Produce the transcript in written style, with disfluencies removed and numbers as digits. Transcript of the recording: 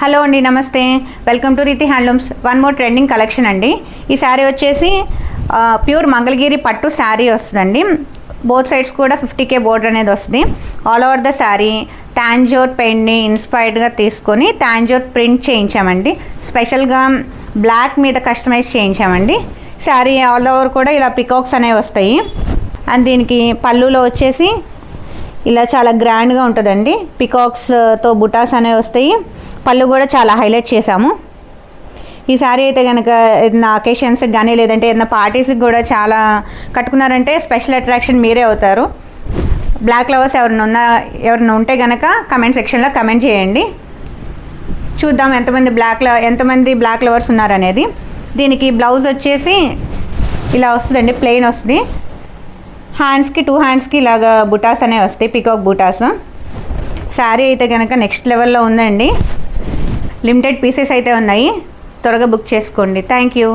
Hello అండి, నమస్తే. Welcome to రీతి handlooms. One more trending collection అండి. ఈ శారీ వచ్చేసి ప్యూర్ మంగళగిరి పట్టు శారీ వస్తుందండి. బోత్ సైడ్స్ కూడా 50K బోర్డర్ అనేది వస్తుంది. All over the sari Tanjore పెయింట్ని ఇన్స్పైర్డ్గా తీసుకొని టాంజోర్ ప్రింట్ చేయించామండి. స్పెషల్గా బ్లాక్ మీద కస్టమైజ్ చేయించామండి. శారీ ఆల్ ఓవర్ కూడా ఇలా పికాక్స్ అనేవి వస్తాయి. అండ్ దీనికి పళ్ళులో వచ్చేసి ఇలా చాలా గ్రాండ్గా ఉంటుందండి. పికాక్స్తో బుటాస్ అనేవి వస్తాయి. పళ్ళు కూడా చాలా హైలైట్ చేసాము. ఈ శారీ అయితే కనుక ఏదైనా అకేషన్స్కి కానీ లేదంటే ఏదైనా పార్టీస్కి కూడా చాలా కట్టుకున్నారంటే స్పెషల్ అట్రాక్షన్ మీరే అవుతారు. బ్లాక్ లవర్స్ ఎవరైనా ఉంటే కనుక కమెంట్ సెక్షన్లో కమెంట్ చేయండి. చూద్దాం ఎంతమంది బ్లాక్ లవర్స్ ఉన్నారనేది. దీనికి బ్లౌజ్ వచ్చేసి ఇలా వస్తుందండి, ప్లెయిన్ వస్తుంది. హ్యాండ్స్కి 2 హ్యాండ్స్కి ఇలాగా బుటాస్ అనేవి వస్తాయి, పికాక్ బుటాస్. శారీ అయితే కనుక నెక్స్ట్ లెవెల్లో ఉందండి. లిమిటెడ్ పీసెస్ అయితే ఉన్నాయి, త్వరగా బుక్ చేసుకోండి. Thank you.